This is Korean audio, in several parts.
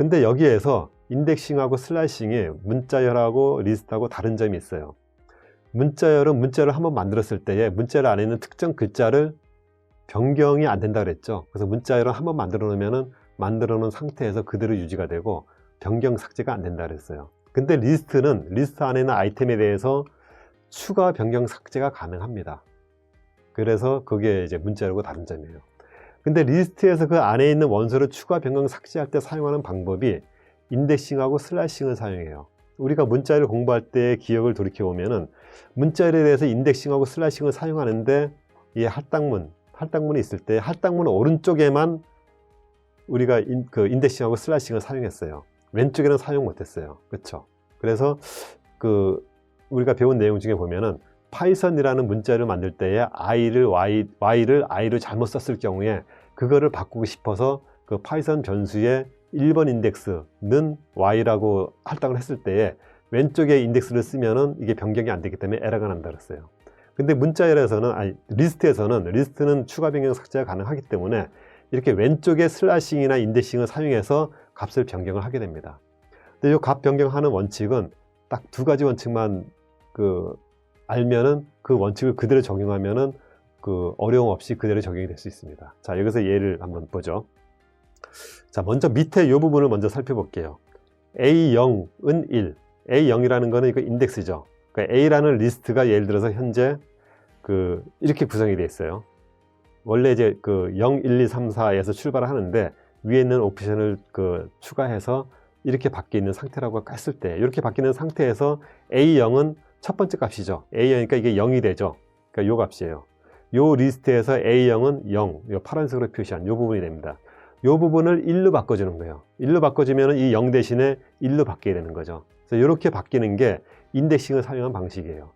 근데 여기에서 인덱싱하고 슬라이싱이 문자열하고 리스트하고 다른 점이 있어요. 문자열은 문자를 한번 만들었을 때에 문자열 안에 있는 특정 글자를 변경이 안 된다 그랬죠. 그래서 문자열은 한번 만들어 놓은 상태에서 그대로 유지가 되고 변경 삭제가 안 된다 그랬어요. 근데 리스트는 리스트 안에 있는 아이템에 대해서 추가 변경 삭제가 가능합니다. 그래서 그게 이제 문자열하고 다른 점이에요. 근데 리스트에서 그 안에 있는 원소를 추가 변경 삭제할 때 사용하는 방법이 인덱싱하고 슬라이싱을 사용해요. 우리가 문자열을 공부할 때 기억을 돌이켜 보면은 문자열에 대해서 인덱싱하고 슬라이싱을 사용하는데 이 할당문이 있을 때 할당문 오른쪽에만 우리가 인덱싱하고 슬라이싱을 사용했어요. 왼쪽에는 사용 못했어요. 그렇죠? 그래서 우리가 배운 내용 중에 보면은 파이썬이라는 문자를 만들 때에 y를 i로 잘못 썼을 경우에 그거를 바꾸고 싶어서 그 파이썬 변수에 1번 인덱스는 y라고 할당을 했을 때에 왼쪽에 인덱스를 쓰면은 이게 변경이 안 되기 때문에 에러가 난다 그랬어요. 근데 리스트는 추가 변경 삭제가 가능하기 때문에 이렇게 왼쪽에 슬래싱이나 인덱싱을 사용해서 값을 변경을 하게 됩니다. 근데 이 값 변경하는 원칙은 딱 두 가지 원칙만 알면은 그 원칙을 그대로 적용하면은 어려움 없이 그대로 적용이 될 수 있습니다. 자, 여기서 예를 한번 보죠. 자, 먼저 밑에 이 부분을 먼저 살펴볼게요. A0은 1. A0이라는 거는 이거 인덱스죠. 그러니까 A라는 리스트가 예를 들어서 현재 이렇게 구성이 되어 있어요. 원래 이제 0, 1, 2, 3, 4에서 출발을 하는데 위에 있는 옵션을 추가해서 이렇게 바뀌어 있는 상태라고 했을 때 이렇게 바뀌는 상태에서 A0은 첫 번째 값이죠. A0이니까 이게 0이 되죠. 그러니까 요 값이에요. 요 리스트에서 A0은 0, 요 파란색으로 표시한 요 부분이 됩니다. 요 부분을 1로 바꿔주는 거예요. 1로 바꿔주면 이 0 대신에 1로 바뀌게 되는 거죠. 그래서 이렇게 바뀌는 게 인덱싱을 사용한 방식이에요.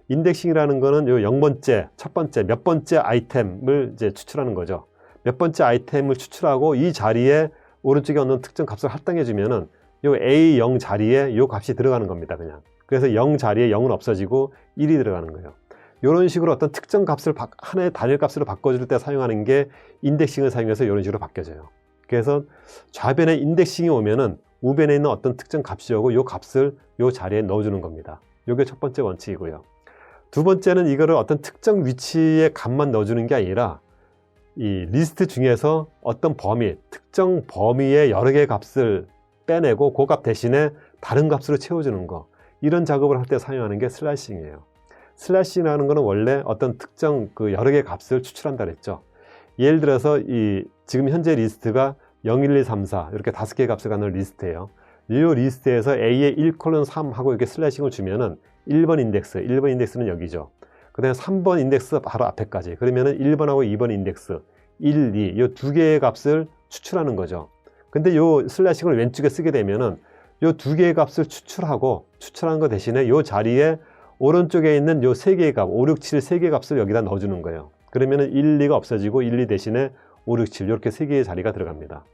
인덱싱이라는 거는 요 0번째, 첫 번째, 몇 번째 아이템을 이제 추출하는 거죠. 몇 번째 아이템을 추출하고 이 자리에 오른쪽에 어느 특정 값을 할당해주면은 요 A0 자리에 요 값이 들어가는 겁니다, 그냥. 그래서 0 자리에 0은 없어지고 1이 들어가는 거예요. 이런 식으로 어떤 특정 값을 하나의 단일 값으로 바꿔줄 때 사용하는 게 인덱싱을 사용해서 이런 식으로 바뀌어져요. 그래서 좌변에 인덱싱이 오면은 우변에 있는 어떤 특정 값이 오고 요 값을 요 자리에 넣어주는 겁니다. 이게 첫 번째 원칙이고요. 두 번째는 이거를 어떤 특정 위치에 값만 넣어주는 게 아니라 이 리스트 중에서 어떤 특정 범위의 여러 개의 값을 빼내고 그 값 대신에 다른 값으로 채워주는 거, 이런 작업을 할 때 사용하는 게 슬래싱이에요. 슬래싱이라는 거는 원래 어떤 특정 여러 개의 값을 추출한다 그랬죠. 예를 들어서 지금 현재 리스트가 0, 1, 2, 3, 4 이렇게 5개의 값을 갖는 리스트예요. 이 리스트에서 A에 1:3 하고 이렇게 슬래싱을 주면은 1번 인덱스는 여기죠. 그 다음에 3번 인덱스 바로 앞에까지. 그러면은 1번하고 2번 인덱스 1, 2 이 두 개의 값을 추출하는 거죠. 근데 요 슬래싱을 왼쪽에 쓰게 되면은 요 두 개의 값을 추출한 거 대신에 요 자리에 오른쪽에 있는 요 세 개의 값, 5, 6, 7 세 개의 값을 여기다 넣어주는 거예요. 그러면은 1, 2가 없어지고 1, 2 대신에 5, 6, 7 이렇게 세 개의 자리가 들어갑니다.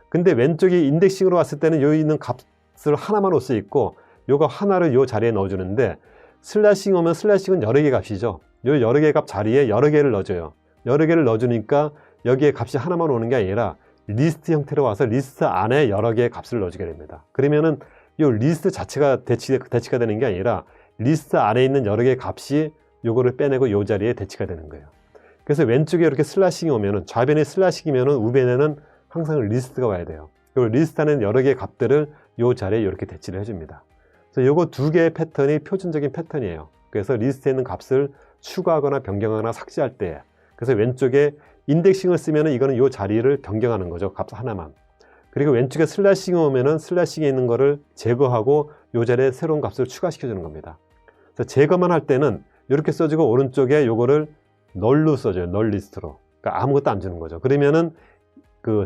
근데 왼쪽이 인덱싱으로 왔을 때는 여기 있는 값을 하나만 올 수 있고 요거 하나를 요 자리에 넣어주는데 슬래싱 오면 슬래싱은 여러 개 값이죠. 요 여러 개 값 자리에 여러 개를 넣어줘요. 여러 개를 넣어주니까 여기에 값이 하나만 오는 게 아니라 리스트 형태로 와서 리스트 안에 여러 개의 값을 넣어주게 됩니다. 그러면은 요 리스트 자체가 대치가 되는 게 아니라 리스트 안에 있는 여러 개의 값이 요거를 빼내고 요 자리에 대치가 되는 거예요. 그래서 왼쪽에 이렇게 슬래싱이 오면은 좌변에 슬래싱이면은 우변에는 항상 리스트가 와야 돼요. 그리고 리스트 안에 여러 개의 값들을 요 자리에 이렇게 대치를 해줍니다. 그래서 요거 두 개의 패턴이 표준적인 패턴이에요. 그래서 리스트에 있는 값을 추가하거나 변경하거나 삭제할 때, 그래서 왼쪽에 인덱싱을 쓰면은 이거는 요 자리를 변경하는 거죠. 값 하나만. 그리고 왼쪽에 슬래싱이 오면은 슬래싱에 있는 거를 제거하고 요 자리에 새로운 값을 추가시켜 주는 겁니다. 그래서 제거만 할 때는 이렇게 써주고 오른쪽에 요거를 널로 써줘요. 널 리스트로. 그러니까 아무것도 안 주는 거죠. 그러면은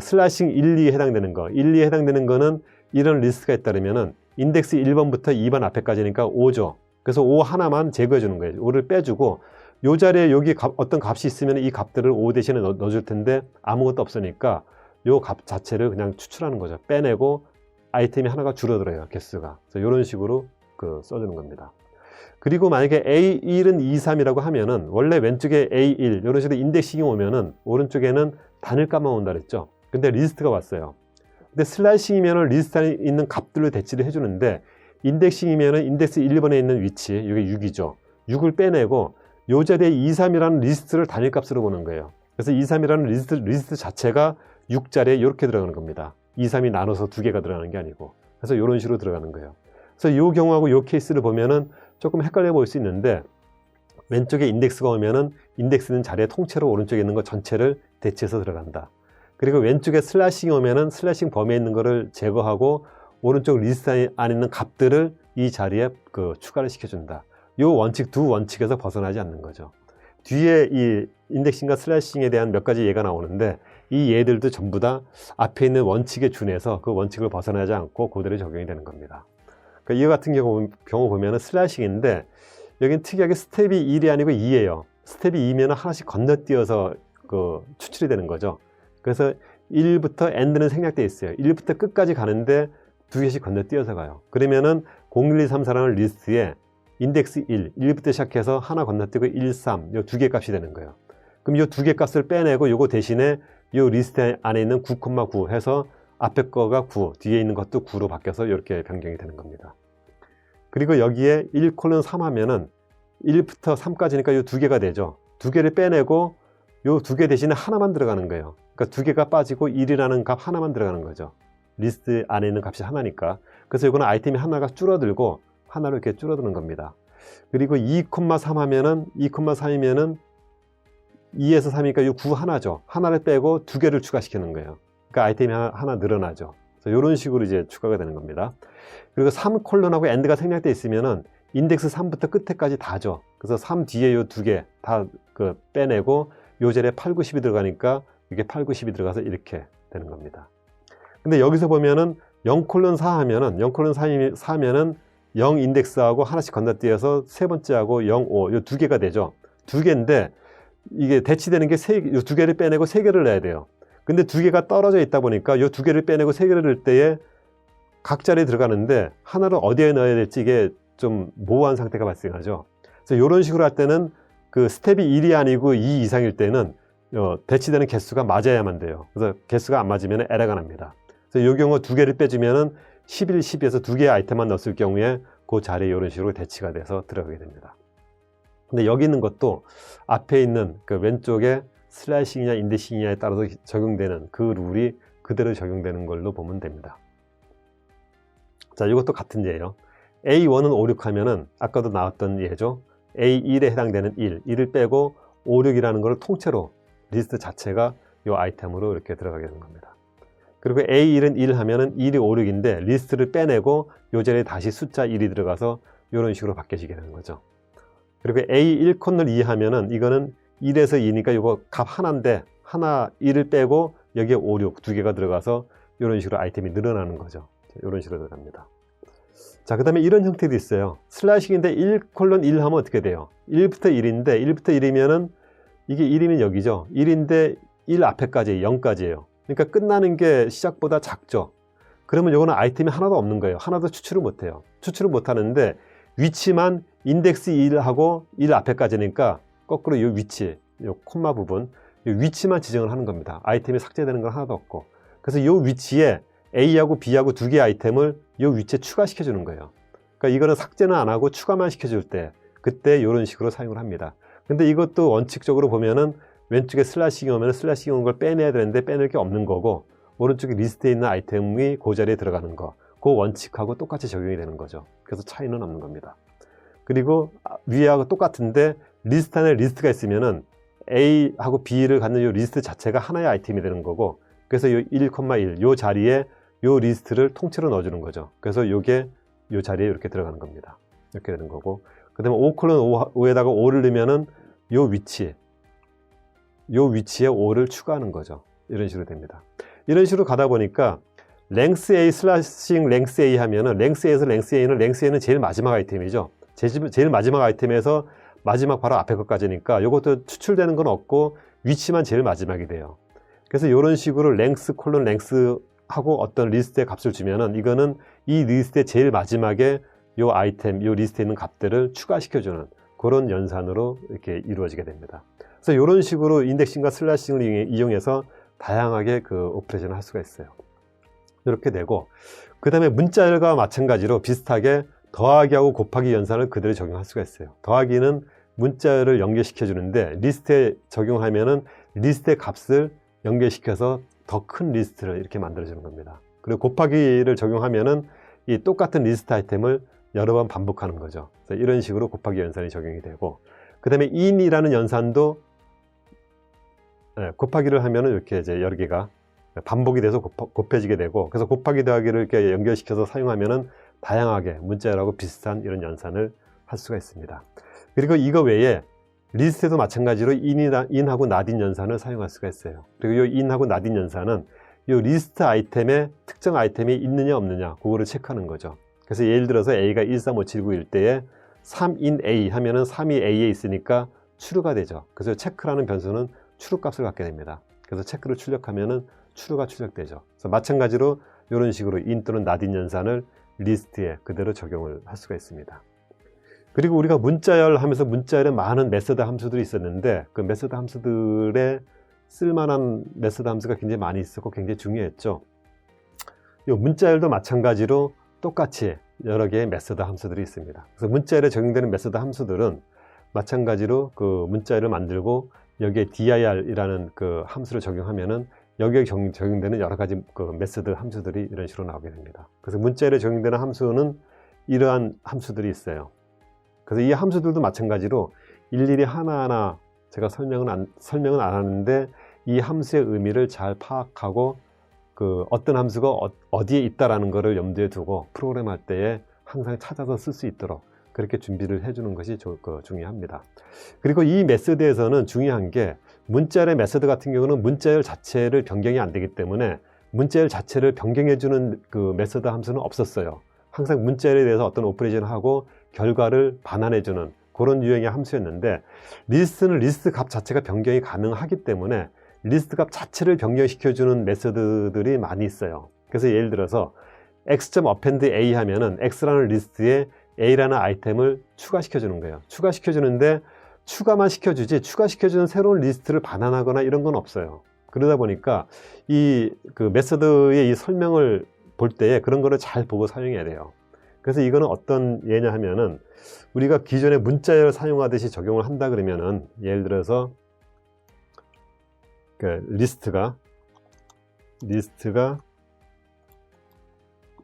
슬래싱 1, 2에 해당되는 거, 1, 2에 해당되는 거는 이런 리스트가 있다면은 인덱스 1번부터 2번 앞에까지니까 5죠. 그래서 5 하나만 제거해 주는 거예요. 5를 빼주고 요 자리에 여기 어떤 값이 있으면 이 값들을 5 대신에 넣어줄 텐데 아무것도 없으니까 요 값 자체를 그냥 추출하는 거죠. 빼내고 아이템이 하나가 줄어들어요. 개수가. 그래서 이런 식으로 써주는 겁니다. 그리고 만약에 A1은 2, 3이라고 하면은 원래 왼쪽에 A1 이런 식으로 인덱싱이 오면은 오른쪽에는 단일값만 온다 그랬죠. 근데 리스트가 왔어요. 근데 슬래싱이면 리스트 안에 있는 값들로 대치를 해주는데 인덱싱이면 인덱스 1번에 있는 위치, 이게 6이죠. 6을 빼내고 요 자리에 2, 3이라는 리스트를 단일값으로 보는 거예요. 그래서 2, 3이라는 리스트 자체가 6자리에 이렇게 들어가는 겁니다. 2, 3이 나눠서 두 개가 들어가는 게 아니고. 그래서 이런 식으로 들어가는 거예요. 그래서 이 경우하고 이 케이스를 보면은 조금 헷갈려 보일 수 있는데 왼쪽에 인덱스가 오면은 인덱스는 자리에 통째로 오른쪽에 있는 것 전체를 대체해서 들어간다. 그리고 왼쪽에 슬래싱이 오면은 슬래싱 범위에 있는 거를 제거하고 오른쪽 리스트 안에 있는 값들을 이 자리에 추가를 시켜준다. 이 원칙, 두 원칙에서 벗어나지 않는 거죠. 뒤에 이 인덱싱과 슬래싱에 대한 몇 가지 예가 나오는데 이 예들도 전부 다 앞에 있는 원칙에 준해서 그 원칙을 벗어나지 않고 그대로 적용이 되는 겁니다. 그러니까 이와 같은 경우 보면은 슬래싱인데 여긴 특이하게 스텝이 1이 아니고 2예요. 스텝이 2면 하나씩 건너뛰어서 추출이 되는 거죠. 그래서 1부터 end는 생략되어 있어요. 1부터 끝까지 가는데 두 개씩 건너뛰어서 가요. 그러면은 0, 1, 2, 3, 4라는 리스트에 인덱스 1부터 시작해서 하나 건너뛰고 1, 3, 요 두 개 값이 되는 거예요. 그럼 요 두 개 값을 빼내고 요거 대신에 요 리스트 안에 있는 9,9 해서 앞에 거가 9, 뒤에 있는 것도 9로 바뀌어서 이렇게 변경이 되는 겁니다. 그리고 여기에 1:3 하면은 1부터 3까지니까 요 두 개가 되죠. 두 개를 빼내고 요 두 개 대신에 하나만 들어가는 거예요. 그러니까 두 개가 빠지고 1이라는 값 하나만 들어가는 거죠. 리스트 안에 있는 값이 하나니까. 그래서 이거는 아이템이 하나가 줄어들고 하나로 이렇게 줄어드는 겁니다. 그리고 2,3 하면은 2,3이면은 2에서 3이니까 이 9 하나죠. 하나를 빼고 두 개를 추가시키는 거예요. 그러니까 아이템이 하나 늘어나죠. 그래서 이런 식으로 이제 추가가 되는 겁니다. 그리고 3:하고 end가 생략되어 있으면은 인덱스 3부터 끝에까지 다죠. 그래서 3 뒤에 이 두 개 다 빼내고 요 자리에 8, 9, 10이 들어가니까 이게 8, 9, 10이 들어가서 이렇게 되는 겁니다. 근데 여기서 보면은 0:4 하면은 0:4 하면은 0 인덱스하고 하나씩 건너뛰어서 세 번째하고 0, 5 요 두 개가 되죠. 두 개인데 이게 대치되는 게 요 두 개를 빼내고 세 개를 넣어야 돼요. 근데 두 개가 떨어져 있다 보니까 요 두 개를 빼내고 세 개를 넣을 때에 각 자리에 들어가는데 하나를 어디에 넣어야 될지 이게 좀 모호한 상태가 발생하죠. 그래서 이런 식으로 할 때는 스텝이 1이 아니고 2 이상일 때는 대치되는 개수가 맞아야만 돼요. 그래서 개수가 안 맞으면 에러가 납니다. 그래서 이 경우 두 개를 빼주면은 11, 12에서 두 개의 아이템만 넣었을 경우에 그 자리에 이런 식으로 대치가 돼서 들어가게 됩니다. 근데 여기 있는 것도 앞에 있는 왼쪽에 슬래싱이냐 인덱싱이냐에 따라서 적용되는 그 룰이 그대로 적용되는 걸로 보면 됩니다. 자, 이것도 같은 예예요. A1은 5, 6 하면은 아까도 나왔던 예죠. A1에 해당되는 1을 빼고 5, 6이라는 걸 통째로 리스트 자체가 이 아이템으로 이렇게 들어가게 되는 겁니다. 그리고 A1은 1 하면은 1이 5, 6인데 리스트를 빼내고 요 자리에 다시 숫자 1이 들어가서 이런 식으로 바뀌어지게 되는 거죠. 그리고 A1:2 하면은 이거는 1에서 2니까 이거 값 하나인데 하나 1을 빼고 여기에 5, 6 두 개가 들어가서 이런 식으로 아이템이 늘어나는 거죠. 이런 식으로 들어갑니다. 자, 그 다음에 이런 형태도 있어요. 슬래싱인데 1:1 하면 어떻게 돼요? 1부터 1인데 1부터 1이면은 이게 1이면 여기죠. 1인데 1 앞에까지 0까지예요. 그러니까 끝나는 게 시작보다 작죠. 그러면 이거는 아이템이 하나도 없는 거예요. 하나도 추출을 못해요. 추출을 못하는데 위치만 인덱스 1하고 1 앞에까지니까 거꾸로 이 위치, 이 콤마 부분, 이 위치만 지정을 하는 겁니다. 아이템이 삭제되는 건 하나도 없고. 그래서 이 위치에 A하고 B하고 두 개의 아이템을 이 위치에 추가시켜 주는 거예요. 그러니까 이거는 삭제는 안 하고 추가만 시켜줄 때 그때 이런 식으로 사용을 합니다. 근데 이것도 원칙적으로 보면은 왼쪽에 슬래싱이 오면 슬래싱이 오는 걸 빼내야 되는데 빼낼 게 없는 거고 오른쪽에 리스트에 있는 아이템이 그 자리에 들어가는 거, 그 원칙하고 똑같이 적용이 되는 거죠. 그래서 차이는 없는 겁니다. 그리고 위하고 똑같은데 리스트 안에 리스트가 있으면은 A하고 B를 갖는 이 리스트 자체가 하나의 아이템이 되는 거고 그래서 이 1,1 이 자리에 이 리스트를 통째로 넣어주는 거죠. 그래서 이게 이 자리에 이렇게 들어가는 겁니다. 이렇게 되는 거고 그 다음에 5:5에다가 5를 넣으면은 이 위치에 5를 추가하는 거죠. 이런 식으로 됩니다. 이런 식으로 가다 보니까 length A 슬래싱 length A 하면은 length A에서 length A는 제일 마지막 아이템이죠. 제일 마지막 아이템에서 마지막 바로 앞에 것까지니까 이것도 추출되는 건 없고 위치만 제일 마지막이 돼요. 그래서 이런 식으로 length 하고 어떤 리스트의 값을 주면은 이거는 이 리스트의 제일 마지막에 이 아이템, 이 리스트에 있는 값들을 추가시켜주는 그런 연산으로 이렇게 이루어지게 됩니다. 그래서 이런 식으로 인덱싱과 슬래싱을 이용해서 다양하게 오퍼레이션을 할 수가 있어요. 이렇게 되고, 그 다음에 문자열과 마찬가지로 비슷하게 더하기하고 곱하기 연산을 그대로 적용할 수가 있어요. 더하기는 문자열을 연결시켜 주는데 리스트에 적용하면은 리스트의 값을 연결시켜서 더 큰 리스트를 이렇게 만들어 주는 겁니다. 그리고 곱하기를 적용하면은 이 똑같은 리스트 아이템을 여러 번 반복하는 거죠. 그래서 이런 식으로 곱하기 연산이 적용이 되고, 그 다음에 in이라는 연산도 곱하기를 하면은 이렇게 이제 여러 개가 반복이 돼서 곱해지게 되고, 그래서 곱하기 더하기를 이렇게 연결시켜서 사용하면은 다양하게 문자열하고 비슷한 이런 연산을 할 수가 있습니다. 그리고 이거 외에 리스트에도 마찬가지로 in하고 not 연산을 사용할 수가 있어요. 그리고 이 in하고 not 연산은 이 리스트 아이템에 특정 아이템이 있느냐 없느냐 그거를 체크하는 거죠. 그래서 예를 들어서 A가 13579일 때에 3in A 하면은 3이 A에 있으니까 true가 되죠. 그래서 체크라는 변수는 true 값을 갖게 됩니다. 그래서 체크를 출력하면은 true가 출력되죠. 그래서 마찬가지로 이런 식으로 in 또는 not 연산을 리스트에 그대로 적용을 할 수가 있습니다. 그리고 우리가 문자열 하면서 문자열에 많은 메소드 함수들이 있었는데, 그 메소드 함수들의 쓸만한 메소드 함수가 굉장히 많이 있었고 굉장히 중요했죠. 이 문자열도 마찬가지로 똑같이 여러 개의 메소드 함수들이 있습니다. 그래서 문자열에 적용되는 메소드 함수들은 마찬가지로 그 문자열을 만들고 여기에 dir이라는 그 함수를 적용하면은 여기에 적용되는 여러 가지 그 메소드 함수들이 이런 식으로 나오게 됩니다. 그래서 문자열에 적용되는 함수는 이러한 함수들이 있어요. 그래서 이 함수들도 마찬가지로 일일이 하나하나 제가 설명은 안 하는데 이 함수의 의미를 잘 파악하고 그 어떤 함수가 어디에 있다라는 것을 염두에 두고 프로그램 할 때에 항상 찾아서 쓸 수 있도록 그렇게 준비를 해주는 것이 중요합니다. 그리고 이 메소드에서는 중요한 게 문자열의 메소드 같은 경우는 문자열 자체를 변경이 안 되기 때문에 문자열 자체를 변경해주는 그 메소드 함수는 없었어요. 항상 문자열에 대해서 어떤 오퍼레이션을 하고 결과를 반환해주는 그런 유형의 함수였는데, 리스트는 리스트 값 자체가 변경이 가능하기 때문에 리스트 값 자체를 변경시켜주는 메소드들이 많이 있어요. 그래서 예를 들어서 x.append a 하면은 x라는 리스트에 a라는 아이템을 추가시켜주는 거예요. 추가시켜주는데 추가만 시켜주지 추가시켜주는 새로운 리스트를 반환하거나 이런 건 없어요. 그러다 보니까 이 그 메소드의 이 설명을 볼 때에 그런 거를 잘 보고 사용해야 돼요. 그래서 이거는 어떤 예냐 하면은 우리가 기존에 문자열 사용하듯이 적용을 한다 그러면은 예를 들어서 그 리스트가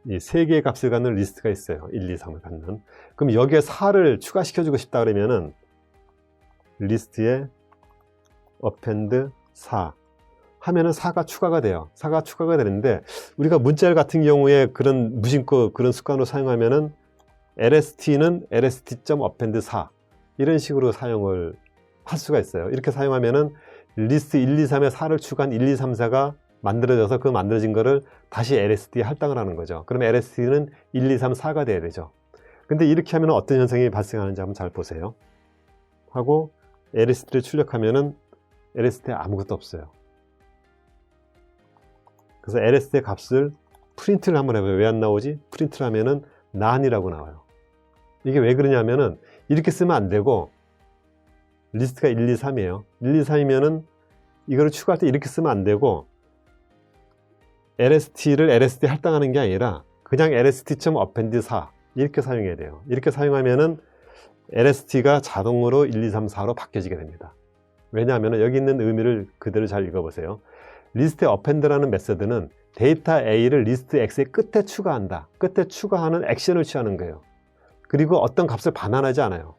이 세 개의 값을 갖는 리스트가 있어요. 1, 2, 3을 갖는. 그럼 여기에 4를 추가시켜 주고 싶다 그러면은 리스트에 append 4 하면은 4가 추가가 돼요. 4가 추가가 되는데 우리가 문자열 같은 경우에 그런 무심코 그런 습관으로 사용하면은 lst는 lst.append 4 이런 식으로 사용을 할 수가 있어요. 이렇게 사용하면은 리스트 1, 2, 3에 4를 추가한 1, 2, 3, 4가 만들어져서 그 만들어진 거를 다시 lst에 할당을 하는 거죠. 그러면 lst는 1, 2, 3, 4가 돼야 되죠. 근데 이렇게 하면 어떤 현상이 발생하는지 한번 잘 보세요. 하고 lst를 출력하면은 lst에 아무것도 없어요. 그래서 lst의 값을 프린트를 한번 해봐요. 왜 안 나오지? 프린트를 하면은 none이라고 나와요. 이게 왜 그러냐면은 이렇게 쓰면 안 되고 리스트가 1, 2, 3이에요. 1, 2, 3이면은 이거를 추가할 때 이렇게 쓰면 안 되고 lst를 lst에 할당하는 게 아니라 그냥 lst.append 4 이렇게 사용해야 돼요. 이렇게 사용하면은 lst가 자동으로 1, 2, 3, 4로 바뀌어지게 됩니다. 왜냐하면 여기 있는 의미를 그대로 잘 읽어보세요. 리스트의 append라는 메서드는 데이터 A를 리스트 X의 끝에 추가한다. 끝에 추가하는 액션을 취하는 거예요. 그리고 어떤 값을 반환하지 않아요.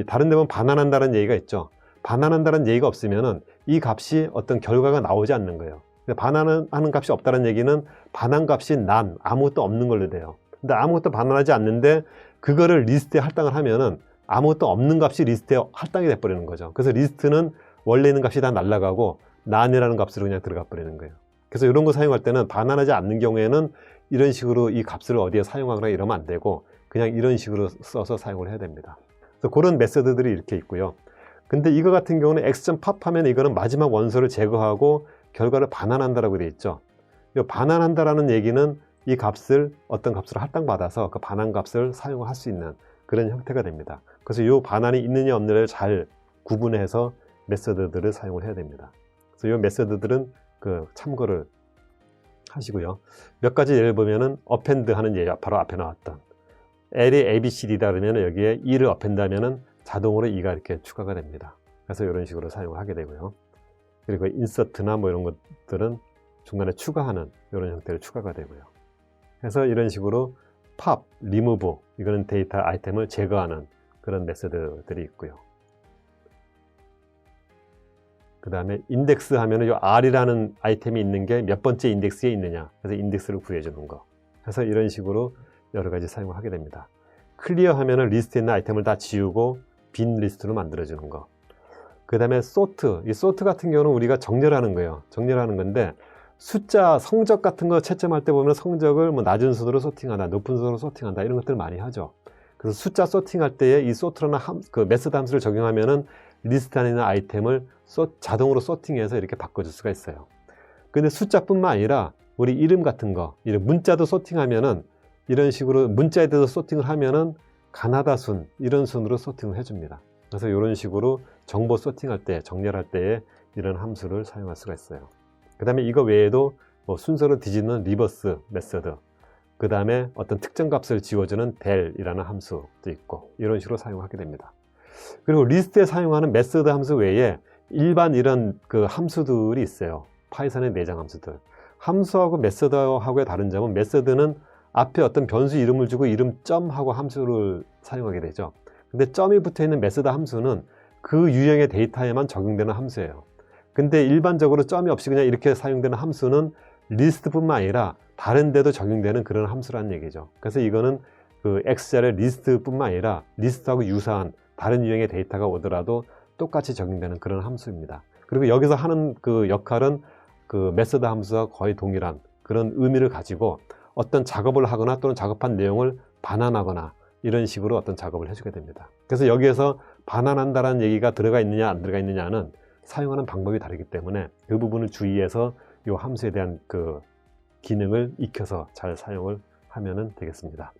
다른 데 보면 반환한다는 얘기가 있죠. 반환한다는 얘기가 없으면은 이 값이 어떤 결과가 나오지 않는 거예요. 반환하는 값이 없다는 얘기는 반환 값이 none, 아무것도 없는 걸로 돼요. 근데 아무것도 반환하지 않는데 그거를 리스트에 할당을 하면은 아무것도 없는 값이 리스트에 할당이 돼버리는 거죠. 그래서 리스트는 원래 있는 값이 다 날아가고 none이라는 값으로 그냥 들어가 버리는 거예요. 그래서 이런 거 사용할 때는 반환하지 않는 경우에는 이런 식으로 이 값을 어디에 사용하거나 이러면 안 되고 그냥 이런 식으로 써서 사용을 해야 됩니다. 그래서 그런 메소드들이 이렇게 있고요. 근데 이거 같은 경우는 x.pop 하면 이거는 마지막 원소를 제거하고 결과를 반환한다라고 되어 있죠. 이 반환한다라는 얘기는 이 값을 어떤 값으로 할당받아서 그 반환 값을 사용할 수 있는 그런 형태가 됩니다. 그래서 이 반환이 있느냐 없느냐를 잘 구분해서 메소드들을 사용을 해야 됩니다. 그래서 이 메소드들은 그 참고를 하시고요. 몇 가지 예를 보면은 append 하는 예 바로 앞에 나왔던 L이 ABCD다 그러면 여기에 2를 append 하면은 자동으로 2가 이렇게 추가가 됩니다. 그래서 이런 식으로 사용을 하게 되고요. 그리고 insert나 뭐 이런 것들은 중간에 추가하는 이런 형태로 추가가 되고요. 그래서 이런 식으로 pop, remove 이거는 데이터 아이템을 제거하는 그런 메소드들이 있고요. 그 다음에 인덱스 하면은 이 R이라는 아이템이 있는 게 몇 번째 인덱스에 있느냐. 그래서 인덱스를 구해주는 거. 그래서 이런 식으로 여러 가지 사용을 하게 됩니다. 클리어 하면은 리스트에 있는 아이템을 다 지우고 빈 리스트로 만들어주는 거. 그 다음에 소트. 이 소트 같은 경우는 우리가 정렬하는 거예요. 정렬하는 건데 숫자, 성적 같은 거 채점할 때 보면 성적을 뭐 낮은 순으로 소팅한다, 높은 순으로 소팅한다 이런 것들 많이 하죠. 그래서 숫자 소팅할 때에 이 소트라는 그 메소드 함수를 적용하면은 리스트 안에 있는 아이템을 자동으로 소팅해서 이렇게 바꿔줄 수가 있어요. 근데 숫자뿐만 아니라 우리 이름 같은 거, 이런 문자도 소팅하면은 이런 식으로 문자에 대해서 소팅을 하면은 가나다 순, 이런 순으로 소팅을 해줍니다. 그래서 이런 식으로 정보 소팅할 때, 정렬할 때에 이런 함수를 사용할 수가 있어요. 그 다음에 이거 외에도 뭐 순서를 뒤집는 리버스 메서드, 그 다음에 어떤 특정 값을 지워주는 del이라는 함수도 있고 이런 식으로 사용하게 됩니다. 그리고 리스트에 사용하는 메서드 함수 외에 일반 이런 그 함수들이 있어요. 파이썬의 내장 함수들. 함수하고 메서드하고의 다른 점은 메서드는 앞에 어떤 변수 이름을 주고 이름 점하고 함수를 사용하게 되죠. 근데 점이 붙어 있는 메서드 함수는 그 유형의 데이터에만 적용되는 함수예요. 근데 일반적으로 점이 없이 그냥 이렇게 사용되는 함수는 리스트뿐만 아니라 다른 데도 적용되는 그런 함수라는 얘기죠. 그래서 이거는 그 X자의 리스트뿐만 아니라 리스트하고 유사한 다른 유형의 데이터가 오더라도 똑같이 적용되는 그런 함수입니다. 그리고 여기서 하는 그 역할은 그 메서드 함수와 거의 동일한 그런 의미를 가지고 어떤 작업을 하거나 또는 작업한 내용을 반환하거나 이런 식으로 어떤 작업을 해주게 됩니다. 그래서 여기에서 반환한다는 얘기가 들어가 있느냐 안 들어가 있느냐는 사용하는 방법이 다르기 때문에 그 부분을 주의해서 이 함수에 대한 그 기능을 익혀서 잘 사용을 하면 되겠습니다.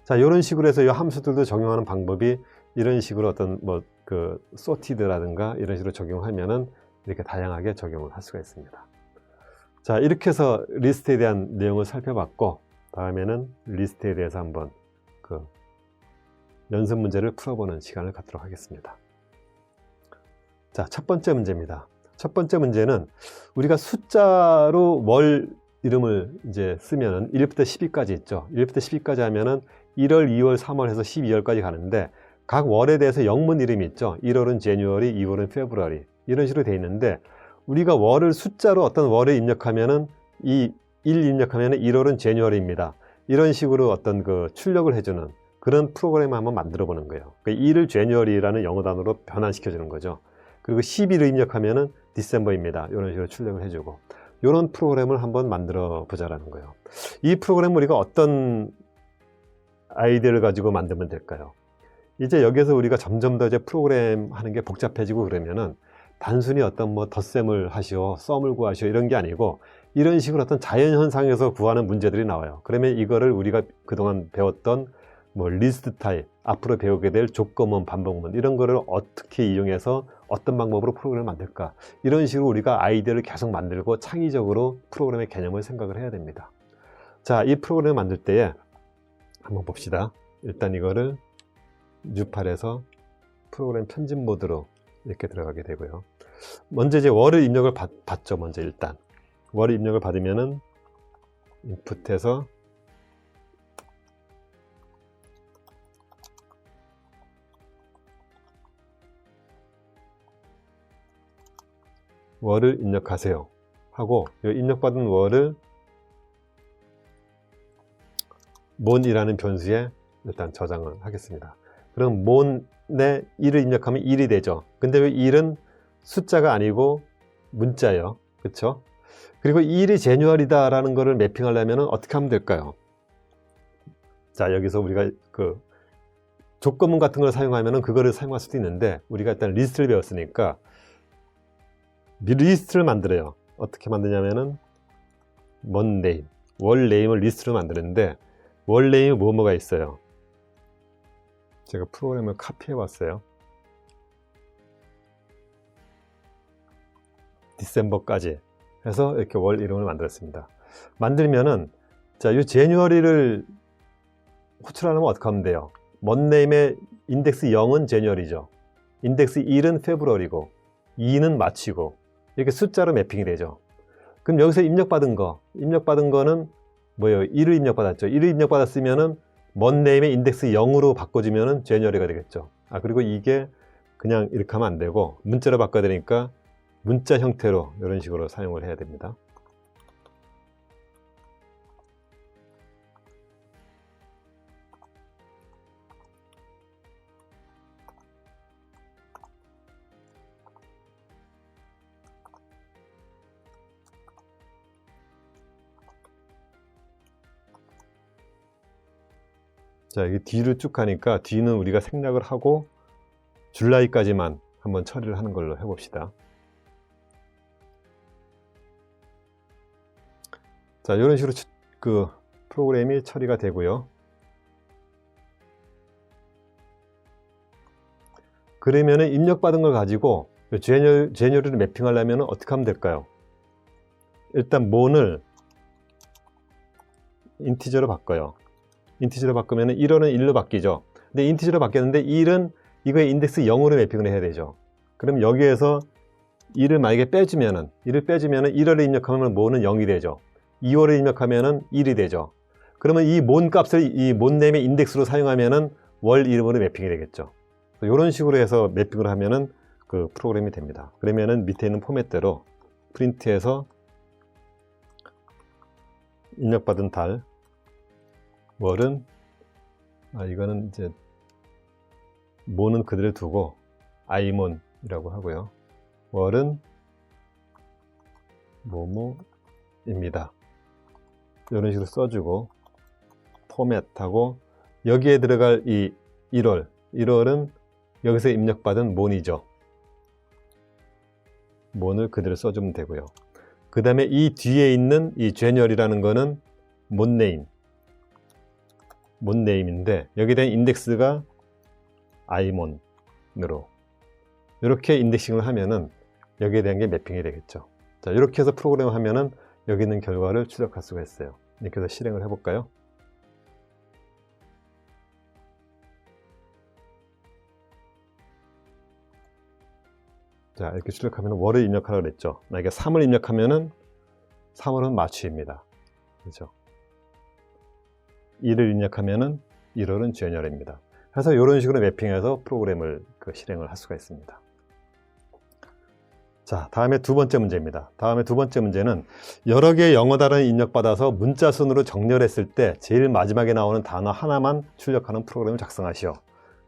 자, 이런 식으로 해서 이 함수들도 적용하는 방법이 이런 식으로 어떤 뭐 그 sorted라든가 이런 식으로 적용하면은 이렇게 다양하게 적용을 할 수가 있습니다. 자, 이렇게 해서 리스트에 대한 내용을 살펴봤고 다음에는 리스트에 대해서 한번 그 연습 문제를 풀어보는 시간을 갖도록 하겠습니다. 자, 첫 번째 문제입니다. 첫 번째 문제는 우리가 숫자로 월 이름을 이제 쓰면은 1부터 10일까지 있죠. 1부터 10일까지 하면은 1월, 2월, 3월 해서 12월까지 가는데 각 월에 대해서 영문 이름이 있죠. 1월은 January, 2월은 February 이런 식으로 되어 있는데 우리가 월을 숫자로 어떤 월에 입력하면은 이 1 입력하면은 1월은 January입니다. 이런 식으로 어떤 그 출력을 해주는 그런 프로그램을 한번 만들어 보는 거예요. 그 1을 January라는 영어 단어로 변환시켜 주는 거죠. 그리고 12를 입력하면은 December입니다. 이런 식으로 출력을 해주고 이런 프로그램을 한번 만들어 보자라는 거예요. 이 프로그램을 우리가 어떤 아이디어를 가지고 만들면 될까요? 이제 여기서 우리가 점점 더 이제 프로그램 하는 게 복잡해지고 그러면은 단순히 어떤 뭐 덧셈을 하시오, 썸을 구하시오 이런 게 아니고 이런 식으로 어떤 자연현상에서 구하는 문제들이 나와요. 그러면 이거를 우리가 그동안 배웠던 뭐 리스트 타입, 앞으로 배우게 될 조건문, 반복문 이런 거를 어떻게 이용해서 어떤 방법으로 프로그램을 만들까 이런 식으로 우리가 아이디어를 계속 만들고 창의적으로 프로그램의 개념을 생각을 해야 됩니다. 자, 이 프로그램을 만들 때에 한번 봅시다. 일단 이거를 뉴팔에서 프로그램 편집 모드로 이렇게 들어가게 되고요. 먼저 이제 월을 입력을 받죠. 먼저 일단 월을 입력을 받으면은 인풋에서 월을 입력하세요 하고 이 입력받은 월을 mon이라는 변수에 일단 저장을 하겠습니다. 그럼 mon에 1을 입력하면 1이 되죠. 근데 왜 1은 숫자가 아니고 문자예요. 그렇죠? 그리고 1이 제뉴얼이다 라는 거를 매핑하려면 어떻게 하면 될까요? 자, 여기서 우리가 그 조건문 같은 걸 사용하면 그거를 사용할 수도 있는데 우리가 일단 리스트를 배웠으니까 리스트를 만들어요. 어떻게 만드냐면은 mon name, 월 네임을 리스트로 만드는데 월 네임이 뭐가 있어요. 제가 프로그램을 카피해 봤어요. 디셈버까지 해서 이렇게 월 이름을 만들었습니다. 만들면은 자, 이 제뉴어리를 호출하려면 어떻게 하면 돼요? 먼네임의 인덱스 0은 제뉴어리죠. 인덱스 1은 페브러리고 2는 마치고 이렇게 숫자로 매핑이 되죠. 그럼 여기서 입력받은 거는 뭐예요? 1을 입력받았죠. 1을 입력받았으면은 먼네임의 인덱스 0으로 바꿔주면은 제뉴어리가 되겠죠. 그리고 이게 그냥 이렇게 하면 안 되고 문자로 바꿔야 되니까 문자 형태로 이런 식으로 사용을 해야 됩니다. 자, 이게 뒤로 쭉 가니까 뒤는 우리가 생략을 하고 줄라이까지만 한번 처리를 하는 걸로 해봅시다. 자, 이런 식으로 그 프로그램이 처리가 되고요. 그러면은 입력받은 걸 가지고 제뉴어리를 매핑하려면 어떻게 하면 될까요? 일단 mon을 인티저로 바꿔요. 인티저로 바꾸면 1호는 1로 바뀌죠. 근데 인티저로 바뀌었는데 1은 이거의 인덱스 0으로 매핑을 해야 되죠. 그럼 여기에서 1을 만약에 빼주면은 1호를 입력하면 mon은 0이 되죠. 2호를 입력하면은 1이 되죠. 그러면 이 mon 값을 이 mon네임의 인덱스로 사용하면은 월 이름으로 매핑이 되겠죠. 이런 식으로 해서 매핑을 하면은 그 프로그램이 됩니다. 그러면은 밑에 있는 포맷대로 프린트해서 입력받은 달 월은 이거는 이제 mon은 그대로 두고 imon이라고 하고요. 월은 뭐뭐입니다. 이런 식으로 써주고 포맷하고 여기에 들어갈 이 1월은 여기서 입력받은 mon이죠. mon을 그대로 써주면 되고요. 그 다음에 이 뒤에 있는 이 제뉴얼이라는 거는 monname인데 여기에 대한 인덱스가 imon으로 이렇게 인덱싱을 하면은 여기에 대한 게 매핑이 되겠죠. 자, 이렇게 해서 프로그램을 하면은 여기 있는 결과를 추적할 수가 있어요. 이렇게 해서 실행을 해볼까요? 자, 이렇게 출력하면 월을 입력하라고 그랬죠. 만약에 3을 입력하면은 3월은 마취입니다. 그렇죠? 2를 입력하면은 1월은 제뉴얼입니다. 그래서 이런 식으로 매핑해서 프로그램을 실행을 할 수가 있습니다. 자, 다음에 두 번째 문제입니다. 두 번째 문제는 여러 개의 영어 단어를 입력받아서 문자 순으로 정렬했을 때 제일 마지막에 나오는 단어 하나만 출력하는 프로그램을 작성하시오.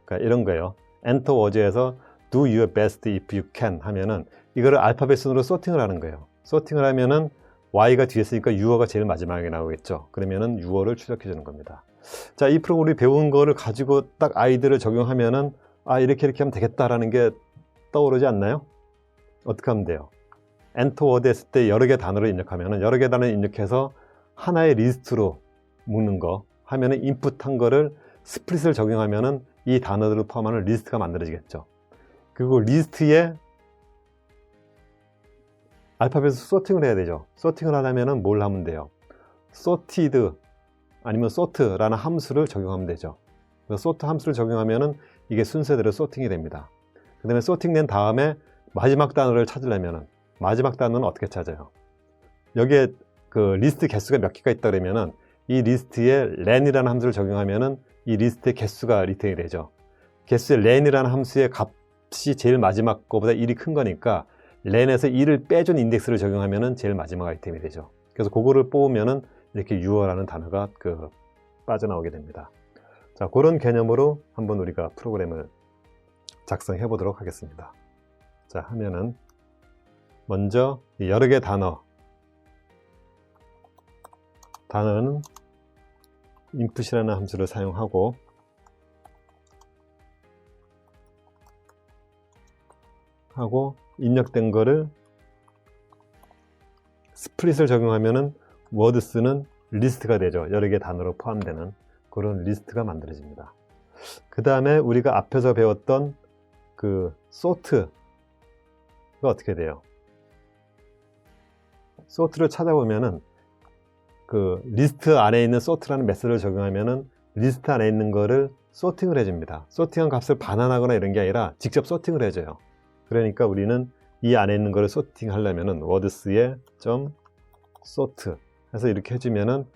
그러니까 이런 거예요. Enter 워즈에서 Do your best if you can 하면은 이거를 알파벳 순으로 소팅을 하는 거예요. 소팅을 하면은 Y가 뒤에 있으니까 유어가 제일 마지막에 나오겠죠. 그러면은 유어를 출력해 주는 겁니다. 자, 이 프로그램이 배운 거를 가지고 딱 아이들을 적용하면은 이렇게 하면 되겠다라는 게 떠오르지 않나요? 어떻게 하면 돼요? 엔터 워드 했을 때 여러 개 단어를 입력하면은 여러 개 단어를 입력해서 하나의 리스트로 묶는 거 하면은 인풋한 거를 스플릿을 적용하면은 이 단어들을 포함하는 리스트가 만들어지겠죠. 그리고 리스트에 알파벳을 소팅을 해야 되죠. 소팅을 하려면은 뭘 하면 돼요? sorted 아니면 sort라는 함수를 적용하면 되죠. sort 함수를 적용하면은 이게 순서대로 소팅이 됩니다. 그 다음에 소팅된 다음에 마지막 단어를 찾으려면은 마지막 단어는 어떻게 찾아요? 여기에 그 리스트 개수가 몇 개가 있다 그러면은 이 리스트에 len이라는 함수를 적용하면은 이 리스트의 개수가 리턴이 되죠. 개수의 len이라는 함수의 값이 제일 마지막 거보다 1이 큰 거니까 len에서 1을 빼준 인덱스를 적용하면은 제일 마지막 아이템이 되죠. 그래서 그거를 뽑으면은 이렇게 유어라는 단어가 빠져나오게 됩니다. 자, 그런 개념으로 한번 우리가 프로그램을 작성해 보도록 하겠습니다. 자, 하면은 먼저 여러 개 단어는 input이라는 함수를 사용하고 입력된 거를 스플릿을 적용하면은 워드스는 리스트가 되죠. 여러 개 단어로 포함되는 그런 리스트가 만들어집니다. 그 다음에 우리가 앞에서 배웠던 그 sort가 어떻게 돼요? sort를 찾아보면은 그 리스트 안에 있는 sort라는 메서드를 적용하면은 리스트 안에 있는 거를 소팅을 해줍니다. 소팅한 값을 반환하거나 이런 게 아니라 직접 소팅을 해줘요. 그러니까 우리는 이 안에 있는 거를 소팅하려면은 words에 .sort 해서 이렇게 해주면은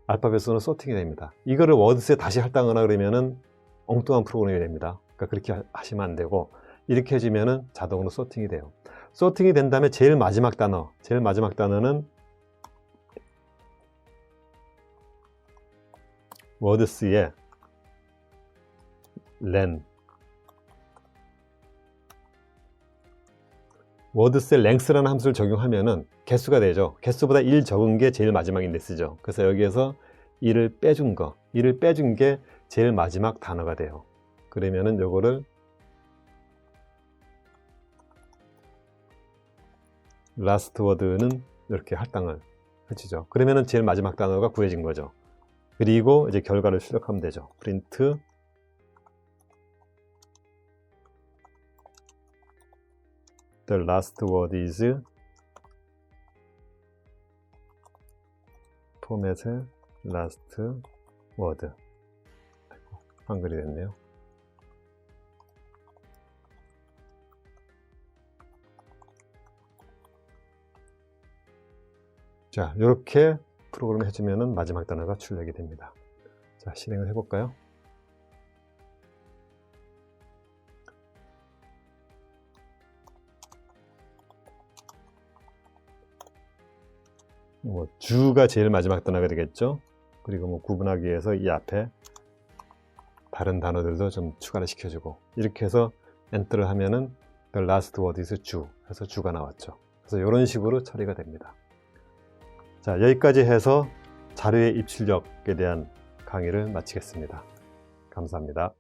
알파벳으로 소팅이 됩니다. 이거를 워드스에 다시 할당하거나 그러면은 엉뚱한 프로그램이 됩니다. 그러니까 그렇게 하시면 안 되고 이렇게 해주면은 자동으로 소팅이 돼요. 소팅이 된 다음에 제일 마지막 단어는 워드스에 len 워드스의 length라는 함수를 적용하면은 개수가 되죠. 개수보다 1 적은 게 제일 마지막 인덱스죠. 그래서 여기에서 1을 빼준 게 제일 마지막 단어가 돼요. 그러면은 요거를 last word는 이렇게 할당을 해주죠. 그러면은 제일 마지막 단어가 구해진 거죠. 그리고 이제 결과를 출력하면 되죠. print the last word is format last word. 한글이 됐네요. 자, 이렇게 프로그램을 해주면은 마지막 단어가 출력이 됩니다. 자, 실행을 해볼까요? 뭐 주가 제일 마지막 단어가 되겠죠. 그리고 뭐 구분하기 위해서 이 앞에 다른 단어들도 좀 추가를 시켜주고 이렇게 해서 엔터를 하면은 the last word is 주 해서 주가 나왔죠. 그래서 이런 식으로 처리가 됩니다. 자, 여기까지 해서 자료의 입출력에 대한 강의를 마치겠습니다. 감사합니다.